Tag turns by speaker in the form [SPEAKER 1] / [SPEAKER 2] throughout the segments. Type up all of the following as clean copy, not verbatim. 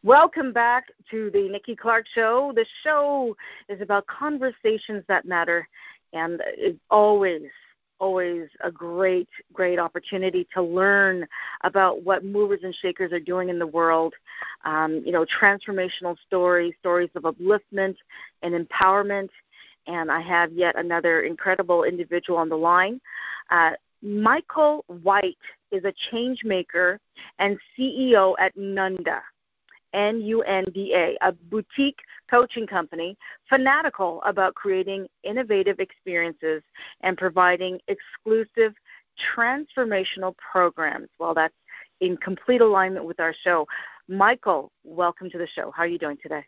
[SPEAKER 1] Welcome back to the Nikki Clark Show. The show is about conversations that matter, and it's always a great opportunity to learn about what movers and shakers are doing in the world. Transformational stories of upliftment and empowerment. And I have yet another incredible individual on the line. Michael White is a change maker and CEO at Nunda. Nunda, a boutique coaching company fanatical about creating innovative experiences and providing exclusive transformational programs. Well, that's in complete alignment with our show. Michael, welcome to the show. How are you doing today?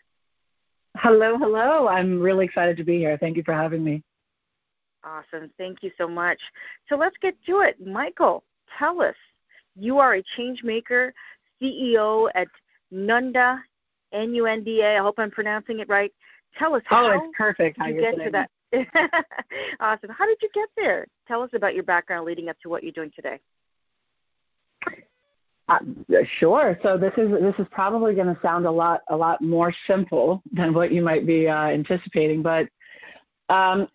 [SPEAKER 2] Hello. I'm really excited to be here. Thank you for having me.
[SPEAKER 1] Awesome. Thank you so much. So let's get to it. Michael, tell us, you are a change maker, CEO at Nunda, Nunda. I hope I'm pronouncing it right. Tell us how
[SPEAKER 2] it's perfect. How
[SPEAKER 1] you get to that. Awesome. How did you get there? Tell us about your background leading up to what you're doing today.
[SPEAKER 2] Sure. So this is probably going to sound a lot more simple than what you might be anticipating, but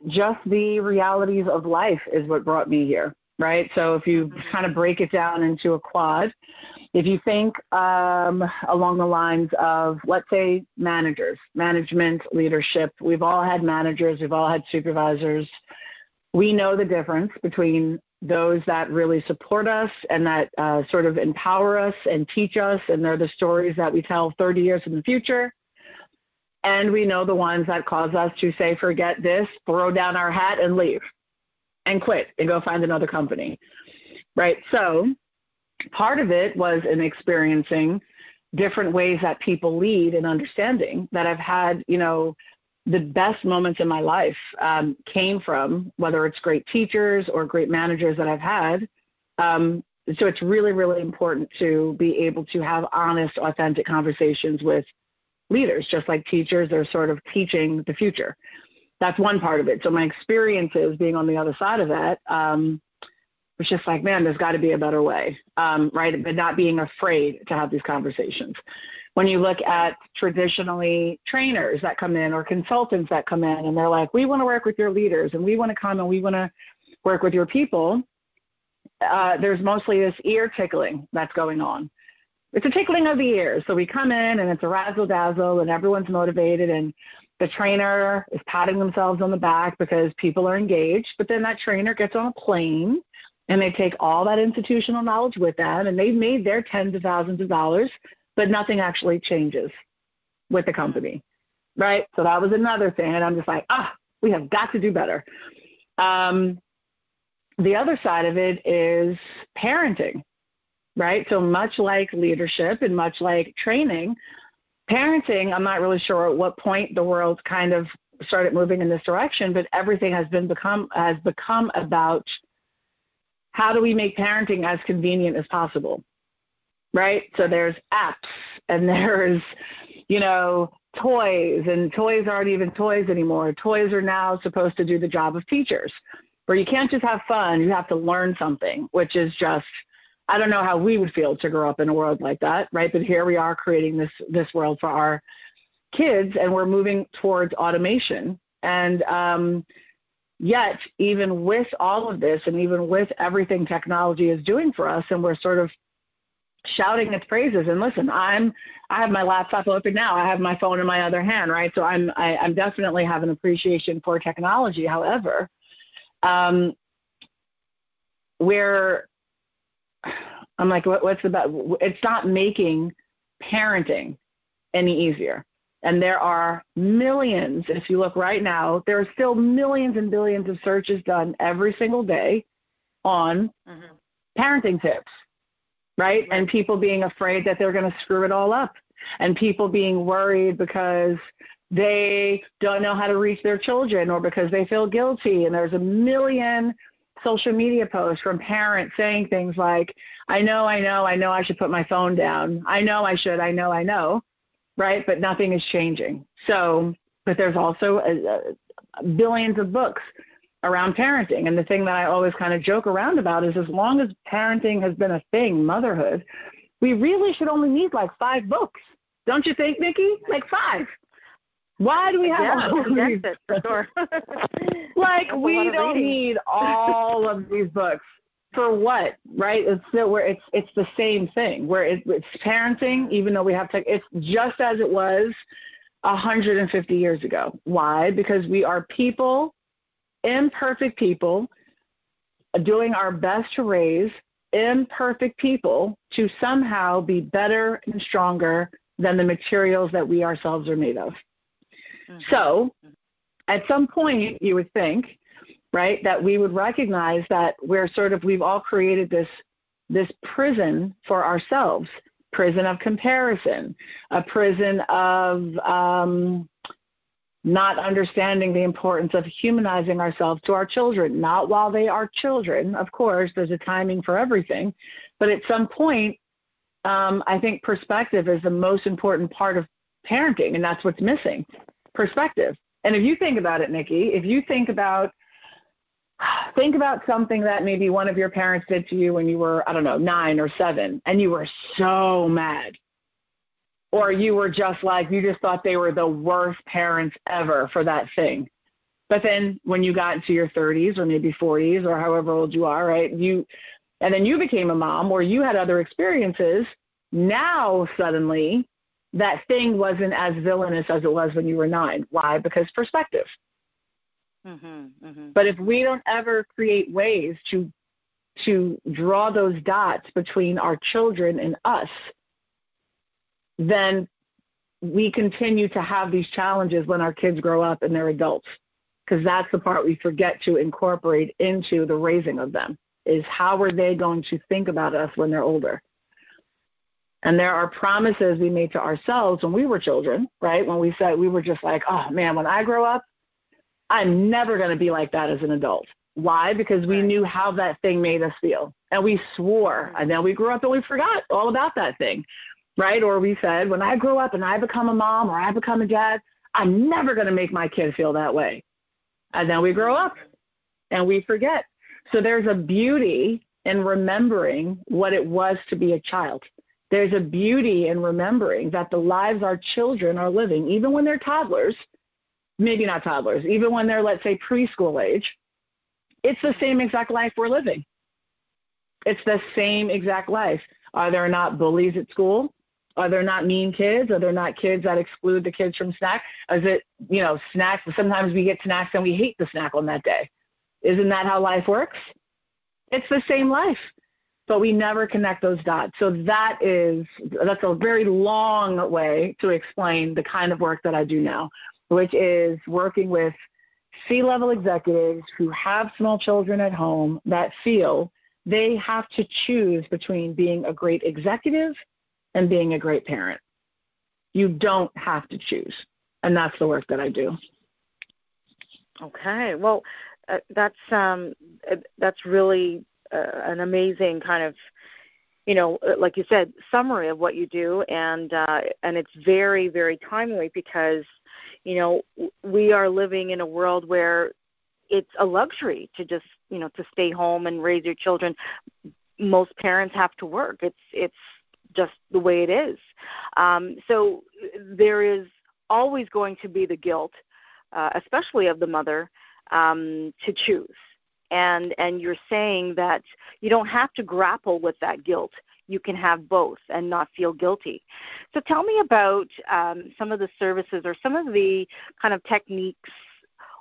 [SPEAKER 2] just the realities of life is what brought me here. Right. So if you kind of break it down into a quad, if you think along the lines of, let's say, management, leadership, we've all had managers, we've all had supervisors. We know the difference between those that really support us and that sort of empower us and teach us, and they're the stories that we tell 30 years in the future. And we know the ones that cause us to say, forget this, throw down our hat and leave. And quit and go find another company, right? So part of it was in experiencing different ways that people lead and understanding that I've had, the best moments in my life came from, whether it's great teachers or great managers that I've had. So it's really, really important to be able to have honest, authentic conversations with leaders, just like teachers are sort of teaching the future. That's one part of it. So my experiences being on the other side of that was just like, man, there's got to be a better way, right? But not being afraid to have these conversations. When you look at traditionally trainers that come in or consultants that come in and they're like, we want to work with your leaders and we want to come and we want to work with your people, there's mostly this ear tickling that's going on. It's a tickling of the ears. So we come in and it's a razzle dazzle and everyone's motivated and the trainer is patting themselves on the back because people are engaged, but then that trainer gets on a plane and they take all that institutional knowledge with them and they've made their tens of thousands of dollars, but nothing actually changes with the company, right? So that was another thing. And I'm just like, we have got to do better. The other side of it is parenting, right? So much like leadership and much like training, parenting, I'm not really sure at what point the world kind of started moving in this direction, but everything has become about how do we make parenting as convenient as possible, right? So there's apps and there's, toys, and toys aren't even toys anymore. Toys are now supposed to do the job of teachers, where you can't just have fun, you have to learn something, which is just, I don't know how we would feel to grow up in a world like that, right? But here we are creating this world for our kids, and we're moving towards automation. And yet, even with all of this, and even with everything technology is doing for us, and we're sort of shouting its praises. And listen, I have my laptop open now. I have my phone in my other hand, right? So I'm definitely have an appreciation for technology. However, I'm like, what's about? It's not making parenting any easier. And there are millions, if you look right now, there are still millions and billions of searches done every single day on parenting tips, right? And people being afraid that they're going to screw it all up, and people being worried because they don't know how to reach their children or because they feel guilty. And there's a million social media posts from parents saying things like, I know I should put my phone down. I know I should. I know. Right? But nothing is changing. So, but there's also billions of books around parenting. And the thing that I always kind of joke around about is, as long as parenting has been a thing, motherhood, we really should only need like 5 books, Don't you think, Nikki? Like 5. Why do we have all of these?
[SPEAKER 1] It, for sure.
[SPEAKER 2] Like, we don't need all of these books. For what, right? It's the same thing. Where it's parenting, even though we have it's just as it was 150 years ago. Why? Because we are people, imperfect people, doing our best to raise imperfect people to somehow be better and stronger than the materials that we ourselves are made of. Mm-hmm. So, at some point, you would think, right, that we would recognize that we've all created this prison for ourselves, prison of comparison, a prison of not understanding the importance of humanizing ourselves to our children, not while they are children. Of course, there's a timing for everything, but at some point, I think perspective is the most important part of parenting, and that's what's missing, perspective. And if you think about it, Nikki, if you think about something that maybe one of your parents did to you when you were, 9 or 7, and you were so mad. Or you were just you just thought they were the worst parents ever for that thing. But then when you got into your 30s or maybe 40s or however old you are, right, and then you became a mom or you had other experiences, now suddenly that thing wasn't as villainous as it was when you were 9. Why? Because perspective. Mm-hmm, mm-hmm. But if we don't ever create ways to draw those dots between our children and us, then we continue to have these challenges when our kids grow up and they're adults, because that's the part we forget to incorporate into the raising of them, is how are they going to think about us when they're older? And there are promises we made to ourselves when we were children, right? When we said, we were just like, oh man, when I grow up, I'm never going to be like that as an adult. Why? Because we knew how that thing made us feel. And we swore. And then we grew up and we forgot all about that thing, right? Or we said, when I grow up and I become a mom or I become a dad, I'm never going to make my kid feel that way. And then we grow up and we forget. So there's a beauty in remembering what it was to be a child. There's a beauty in remembering that the lives our children are living, even when they're toddlers, maybe not toddlers, even when they're, let's say, preschool age, it's the same exact life we're living. It's the same exact life. Are there not bullies at school? Are there not mean kids? Are there not kids that exclude the kids from snacks? Is it, snacks? Sometimes we get snacks and we hate the snack on that day. Isn't that how life works? It's the same life, but we never connect those dots. So that's a very long way to explain the kind of work that I do now, which is working with C-level executives who have small children at home that feel they have to choose between being a great executive and being a great parent. You don't have to choose, and that's the work that I do.
[SPEAKER 1] Okay, well, that's really an amazing kind of, like you said, summary of what you do, and it's very, very timely because, we are living in a world where it's a luxury to just, to stay home and raise your children. Most parents have to work. It's just the way it is. So there is always going to be the guilt, especially of the mother, to choose. And you're saying that you don't have to grapple with that guilt. You can have both and not feel guilty. So tell me about some of the services or some of the kind of techniques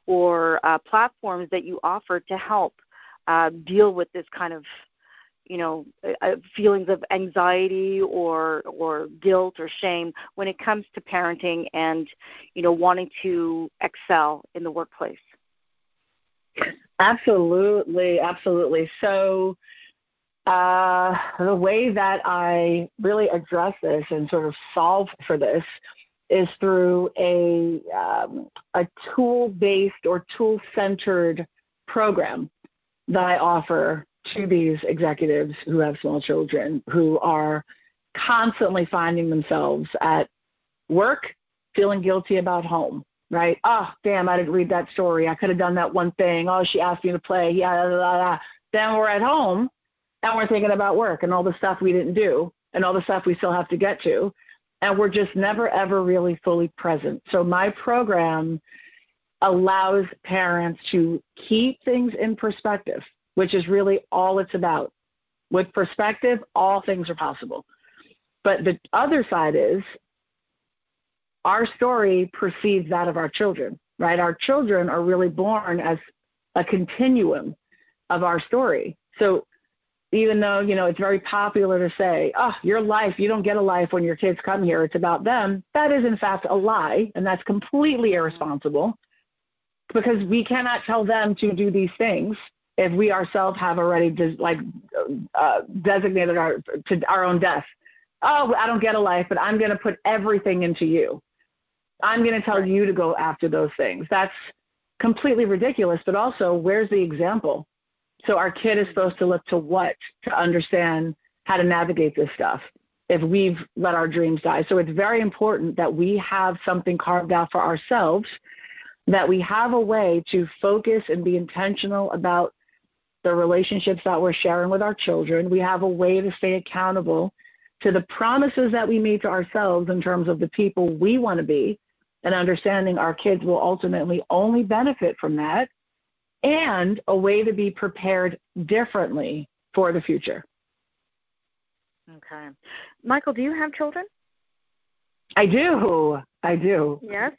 [SPEAKER 1] or platforms that you offer to help deal with this kind of, feelings of anxiety or guilt or shame when it comes to parenting and, wanting to excel in the workplace.
[SPEAKER 2] Absolutely, absolutely. So the way that I really address this and sort of solve for this is through a tool-based or tool-centered program that I offer to these executives who have small children who are constantly finding themselves at work feeling guilty about home. Right? Oh, damn, I didn't read that story. I could have done that one thing. Oh, she asked me to play. Yeah, blah, blah, blah. Then we're at home and we're thinking about work and all the stuff we didn't do and all the stuff we still have to get to. and we're just never, ever really fully present. So my program allows parents to keep things in perspective, which is really all it's about. With perspective, all things are possible. But the other side is our story precedes that of our children, right? Our children are really born as a continuum of our story. So even though, it's very popular to say, oh, your life, you don't get a life when your kids come here, it's about them, that is in fact a lie, and that's completely irresponsible, because we cannot tell them to do these things if we ourselves have already designated our own death. Oh, I don't get a life, but I'm going to put everything into you. I'm going to tell you to go after those things. That's completely ridiculous, but also, where's the example? So our kid is supposed to look to what to understand how to navigate this stuff if we've let our dreams die. So it's very important that we have something carved out for ourselves, that we have a way to focus and be intentional about the relationships that we're sharing with our children. We have a way to stay accountable to the promises that we made to ourselves in terms of the people we want to be, and understanding our kids will ultimately only benefit from that, and a way to be prepared differently for the future.
[SPEAKER 1] Okay. Michael, do you have children?
[SPEAKER 2] I do.
[SPEAKER 1] Yes?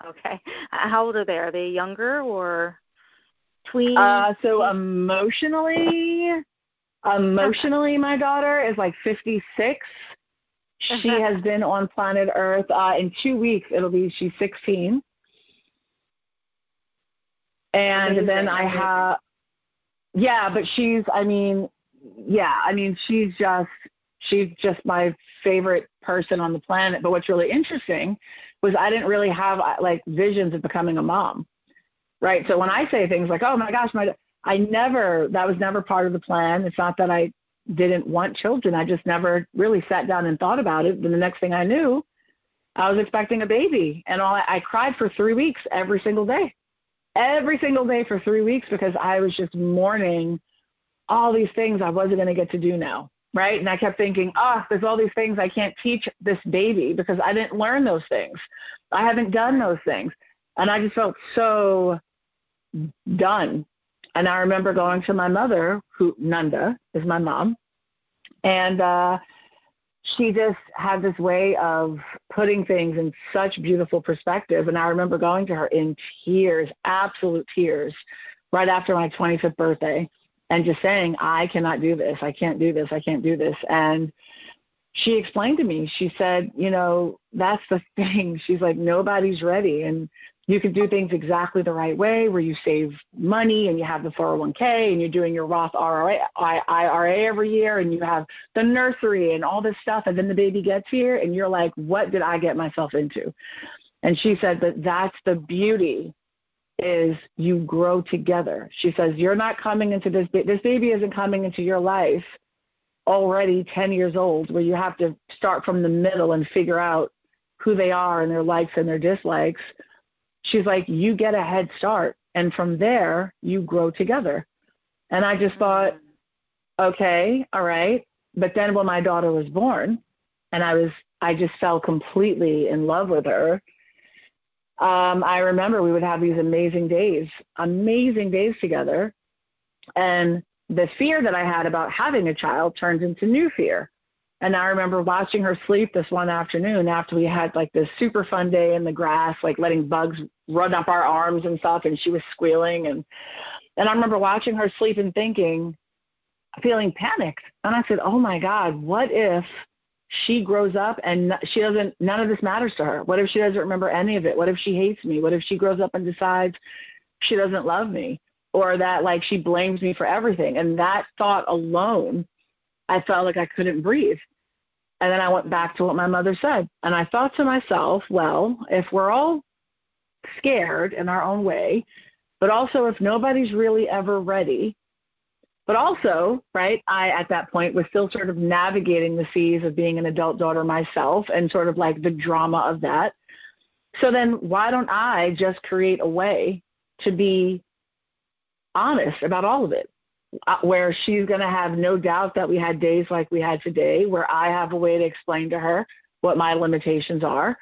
[SPEAKER 1] Okay. How old are they? Are they younger or tween?
[SPEAKER 2] So emotionally, my daughter is like 56. She has been on planet Earth. In 2 weeks, she's 16. And amazing, then I have, but she's just my favorite person on the planet. But what's really interesting was I didn't really have visions of becoming a mom, right? So when I say things like, oh my gosh, that was never part of the plan. It's not that I didn't want children. I just never really sat down and thought about it. Then the next thing I knew, I was expecting a baby, and I cried for 3 weeks every single day for 3 weeks, because I was just mourning all these things I wasn't going to get to do now, right? And I kept thinking, there's all these things I can't teach this baby because I didn't learn those things. I haven't done those things. And I just felt so done. And I remember going to my mother, who Nanda is my mom, and she just had this way of putting things in such beautiful perspective. And I remember going to her in tears, absolute tears, right after my 25th birthday, and just saying, I cannot do this. I can't do this. I can't do this. And she explained to me, she said, that's the thing. She's like, nobody's ready. And you can do things exactly the right way, where you save money and you have the 401k and you're doing your Roth IRA every year, and you have the nursery and all this stuff. And then the baby gets here and you're like, what did I get myself into? And she said that that's the beauty, is you grow together. She says, you're not coming into this baby isn't coming into your life already 10 years old, where you have to start from the middle and figure out who they are and their likes and their dislikes. She's like, you get a head start, and from there you grow together. And I just thought, okay, all right. But then when my daughter was born, and I just fell completely in love with her. I remember we would have these amazing days together. And the fear that I had about having a child turned into new fear. And I remember watching her sleep this one afternoon after we had this super fun day in the grass, letting bugs run up our arms and stuff, and she was squealing. And I remember watching her sleep and feeling panicked. And I said, oh my God, what if she grows up and none of this matters to her? What if she doesn't remember any of it? What if she hates me? What if she grows up and decides she doesn't love me, or that she blames me for everything? And that thought alone, I felt like I couldn't breathe. And then I went back to what my mother said. And I thought to myself, well, if we're all scared in our own way, but also if nobody's really ever ready, but also, right, I at that point was still sort of navigating the seas of being an adult daughter myself, and sort of the drama of that. So then why don't I just create a way to be honest about all of it, where she's going to have no doubt that we had days like we had today, where I have a way to explain to her what my limitations are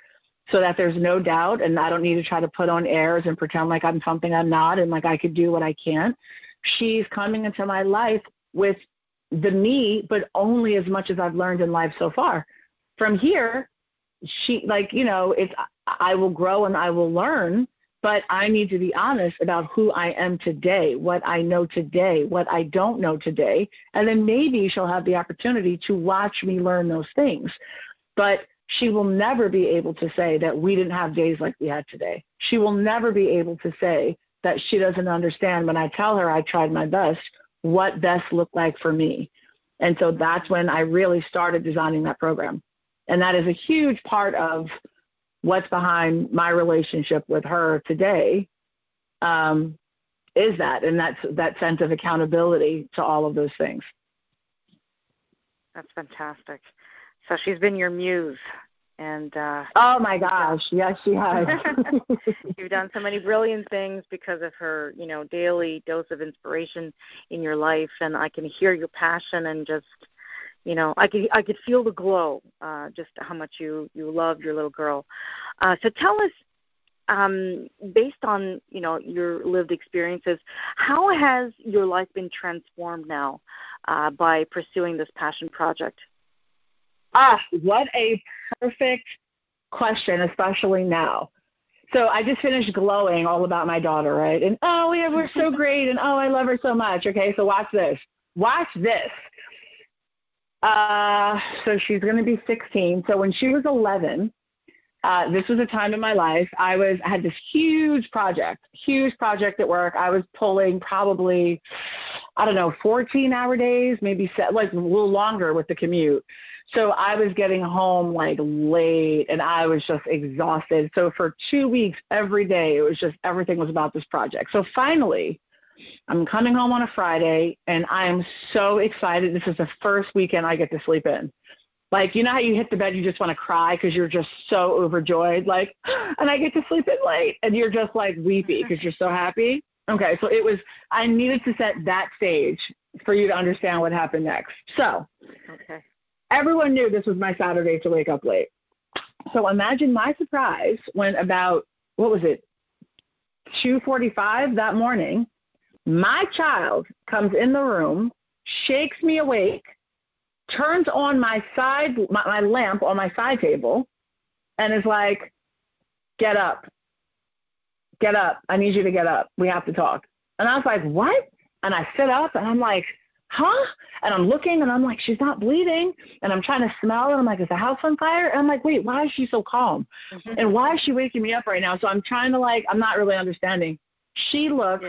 [SPEAKER 2] so that there's no doubt and I don't need to try to put on airs and pretend like I'm something I'm not and like I could do what I can't. She's coming into my life with the me, but only as much as I've learned in life so far. From here, she I will grow and I will learn, but I need to be honest about who I am today, what I know today, what I don't know today. And then maybe she'll have the opportunity to watch me learn those things. But she will never be able to say that we didn't have days like we had today. She will never be able to say that she doesn't understand when I tell her I tried my best, what best looked like for me. And so that's when I really started designing that program. And that is a huge part of what's behind my relationship with her today, is that, and that's that sense of accountability to all of those things.
[SPEAKER 1] That's fantastic. So she's been your muse. And
[SPEAKER 2] oh, my gosh. Yes, she has.
[SPEAKER 1] You've done so many brilliant things because of her, daily dose of inspiration in your life. And I can hear your passion and just, I could feel the glow, just how much you love your little girl. So tell us, based on, your lived experiences, how has your life been transformed now by pursuing this passion project?
[SPEAKER 2] What a perfect question, especially now. So I just finished glowing all about my daughter, right? And, we're so great, and, I love her so much. Okay, so watch this. Watch this. So she's going to be 16. So when she was 11, this was a time in my life. I had this huge project at work. I was pulling probably, 14-hour days, maybe like a little longer with the commute. So I was getting home like late and I was just exhausted. So for 2 weeks, every day, it was just everything was about this project. So finally, I'm coming home on a Friday and I am so excited. This is the first weekend I get to sleep in. Like, you know how you hit the bed, you just want to cry because you're just so overjoyed, like, and I get to sleep in late and you're just like weepy because you're so happy. Okay, so I needed to set that stage for you to understand what happened next. So everyone knew this was my Saturday to wake up late. So imagine my surprise when about, 2:45 that morning, my child comes in the room, shakes me awake, turns on my lamp on my side table, and is like, get up. I need you to get up. We have to talk. And I was like, what? And I sit up and I'm like, huh? And I'm looking and I'm like, she's not bleeding. And I'm trying to smell and I'm like, is the house on fire? And I'm like, wait, why is she so calm? Mm-hmm. And why is she waking me up right now? So I'm trying to I'm not really understanding. She looks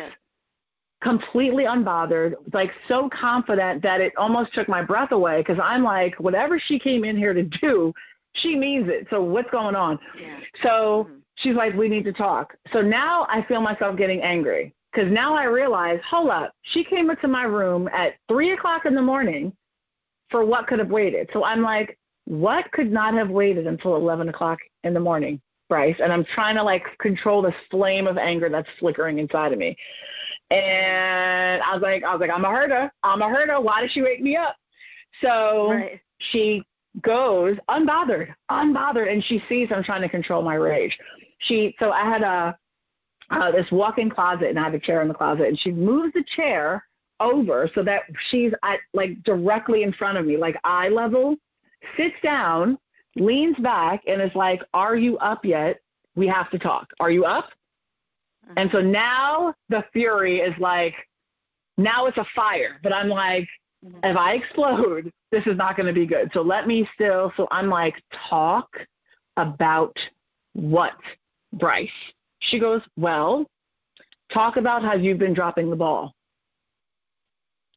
[SPEAKER 2] completely unbothered, like so confident that it almost took my breath away because I'm like, whatever she came in here to do, she means it. So what's going on? Yeah. So she's like, we need to talk. So now I feel myself getting angry because now I realize, hold up, she came into my room at 3:00 in the morning for what could have waited. So I'm like, what could not have waited until 11:00 in the morning, Bryce? And I'm trying to control this flame of anger that's flickering inside of me. And I was like, I'm a herder. Why did she wake me up? So she goes unbothered, and she sees I'm trying to control my rage. So I had this walk-in closet, and I had a chair in the closet, and she moves the chair over so that she's directly in front of me, like eye level, sits down, leans back, and is like, are you up yet? We have to talk. Are you up? And so now the fury is now it's a fire. But I'm like, if I explode, this is not going to be good. So let me still. So I'm like, talk about what, Bryce? She goes, well, talk about how you've been dropping the ball.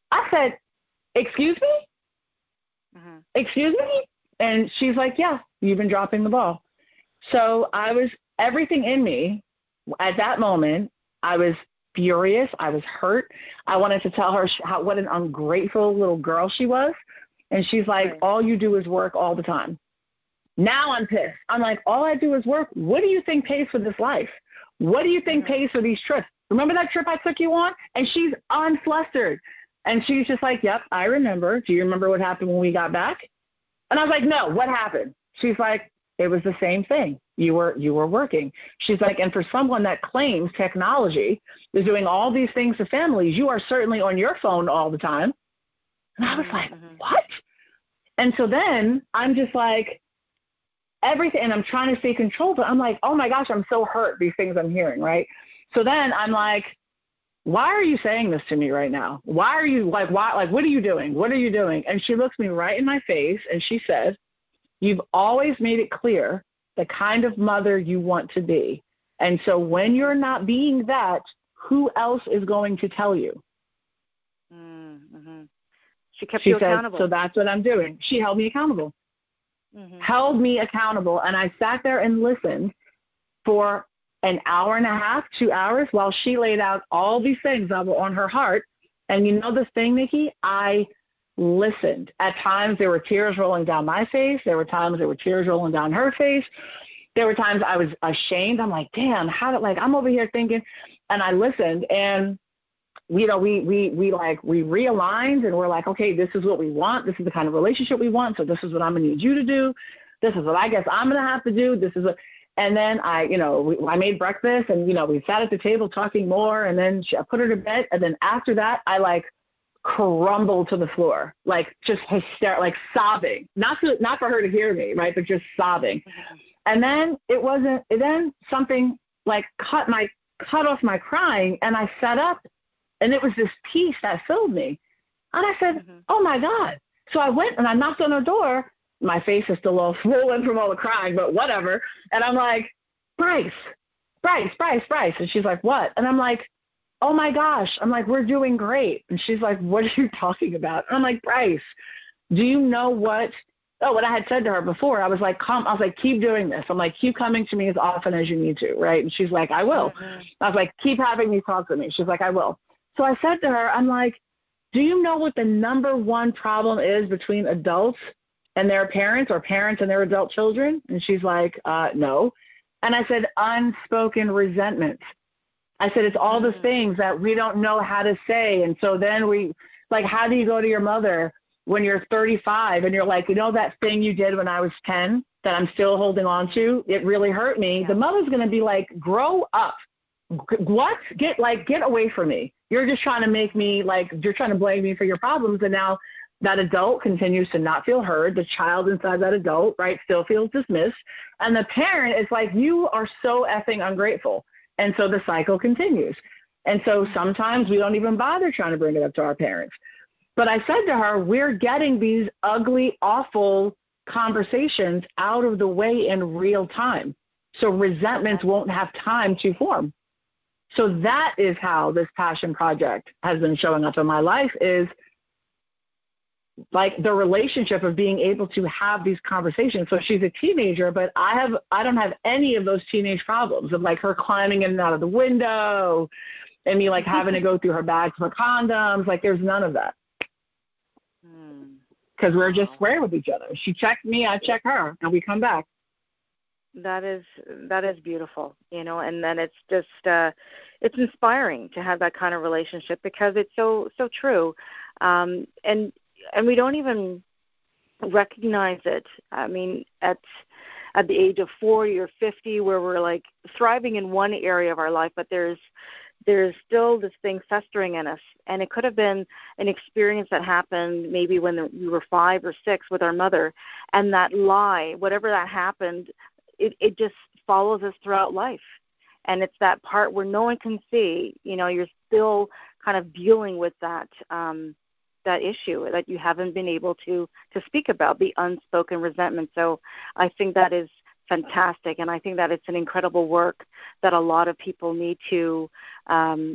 [SPEAKER 2] I said, excuse me? Excuse me? And she's like, yeah, you've been dropping the ball. So everything in me, at that moment, I was furious. I was hurt. I wanted to tell her what an ungrateful little girl she was. And she's like, all you do is work all the time. Now I'm pissed. I'm like, all I do is work. What do you think pays for this life? What do you think pays for these trips? Remember that trip I took you on? And she's unflustered. And she's just like, yep, I remember. Do you remember what happened when we got back? And I was like, no, what happened? She's like, it was the same thing. You were working. She's like, and for someone that claims technology is doing all these things to families, you are certainly on your phone all the time. And I was like, what? And so then I'm just like, everything, and I'm trying to stay controlled, but I'm like, oh my gosh, I'm so hurt, these things I'm hearing, right? So then I'm like, why are you saying this to me right now? Why are you, like, what are you doing? What are you doing? And she looks me right in my face and she said, you've always made it clear the kind of mother you want to be. And so when you're not being that, who else is going to tell you?
[SPEAKER 1] Mm-hmm. She kept you accountable.
[SPEAKER 2] So that's what I'm doing. She held me accountable. Held me accountable. And I sat there and listened for an hour and a half, 2 hours, while she laid out all these things that were on her heart. And you know this thing, Nikki, I listened. At times there were tears rolling down my face. There were times there were tears rolling down her face. There were times I was ashamed. I'm like, damn, I'm over here thinking, and I listened, and we realigned, and we're like, okay, this is what we want. This is the kind of relationship we want. So this is what I'm going to need you to do. This is what I guess I'm going to have to do. And then I made breakfast, and, we sat at the table talking more, and then I put her to bed. And then after that, I crumbled to the floor, just hysterical, sobbing, not for her to hear me, right, but just sobbing. And then then something cut off my crying, and I sat up, and it was this peace that filled me. And I said, oh my God. So I went and I knocked on her door. My face is still all swollen from all the crying, but whatever. And I'm like, Bryce. And she's like, what? And I'm like, oh my gosh. I'm like, we're doing great. And she's like, what are you talking about? And I'm like, Bryce, do you know what I had said to her before? I was like, keep doing this. I'm like, keep coming to me as often as you need to, right? And she's like, I will. I was like, keep having these talks with me. She's like, I will. So I said to her, I'm like, do you know what the number one problem is between adults and their parents, or parents and their adult children? And she's like, no. And I said, unspoken resentment. I said, it's all the things that we don't know how to say. And so then how do you go to your mother when you're 35 and you're like, that thing you did when I was 10 that I'm still holding on to, it really hurt me. Yeah. The mother's going to be like, grow up. What? Get away from me. You're just trying to make me you're trying to blame me for your problems. And now that adult continues to not feel heard. The child inside that adult, right, still feels dismissed. And the parent is like, you are so effing ungrateful. And so the cycle continues. And so sometimes we don't even bother trying to bring it up to our parents. But I said to her, we're getting these ugly, awful conversations out of the way in real time. So resentments won't have time to form. So that is how this passion project has been showing up in my life, is the relationship of being able to have these conversations. So she's a teenager, but I don't have any of those teenage problems of her climbing in and out of the window and me having to go through her bags for condoms. There's none of that. Because we're just square with each other. She checks me, I check her, and we come back.
[SPEAKER 1] That is beautiful, and then it's just it's inspiring to have that kind of relationship, because it's so true, and we don't even recognize it. I mean, at the age of 40 or 50, where we're thriving in one area of our life, but there's still this thing festering in us. And it could have been an experience that happened maybe when we were 5 or 6 with our mother, and that lie, whatever that happened, it just follows us throughout life. And it's that part where no one can see, you're still kind of dealing with that issue that you haven't been able to speak about, the unspoken resentment. So I think that is fantastic, and I think that it's an incredible work that a lot of people need to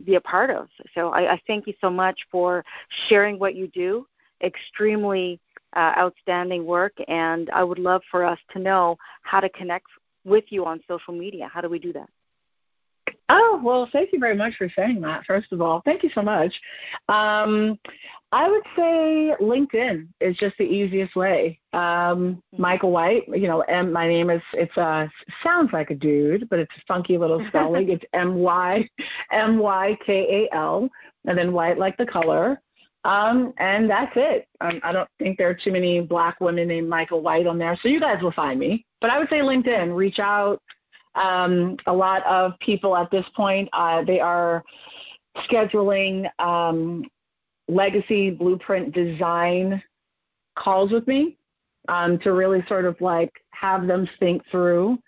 [SPEAKER 1] be a part of. So I thank you so much for sharing what you do. Extremely outstanding work, and I would love for us to know how to connect with you on social media. How do we do that?
[SPEAKER 2] Oh, well, thank you very much for saying that, first of all. Thank you so much. I would say LinkedIn is just the easiest way. Michael White, and my name is, sounds like a dude, but it's a funky little spelling. It's MYKAL, and then White like the color. And that's it. I don't think there are too many Black women named Michael White on there, so you guys will find me. But I would say LinkedIn, reach out. A lot of people at this point, they are scheduling legacy blueprint design calls with me to really sort of like have them think through,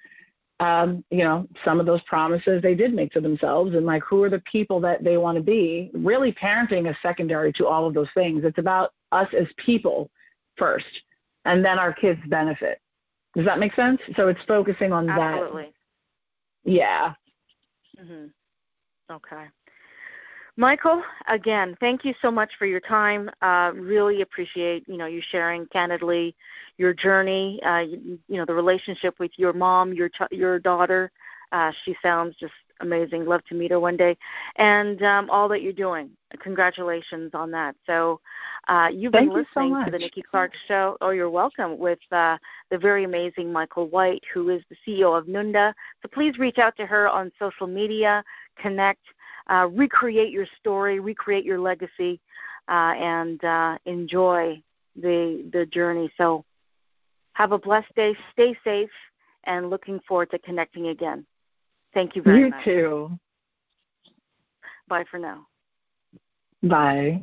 [SPEAKER 2] some of those promises they did make to themselves and like who are the people that they want to be. Really parenting is secondary to all of those things. It's about us as people first, and then our kids benefit. Does that make sense? So it's focusing on that.
[SPEAKER 1] Absolutely.
[SPEAKER 2] Yeah.
[SPEAKER 1] Mm-hmm. Okay. Michael, again, thank you so much for your time. Really appreciate, you sharing candidly your journey, the relationship with your mom, your daughter. She sounds just amazing. Love to meet her one day. And all that you're doing. Congratulations on that. So you've been listening to the Nikki Clark Show. Oh, you're welcome, with the very amazing Michael White, who is the CEO of Nunda. So please reach out to her on social media, connect. Recreate your story, recreate your legacy, and enjoy the journey. So have a blessed day, stay safe, and looking forward to connecting again. Thank you very much.
[SPEAKER 2] You too.
[SPEAKER 1] Bye for now.
[SPEAKER 2] Bye.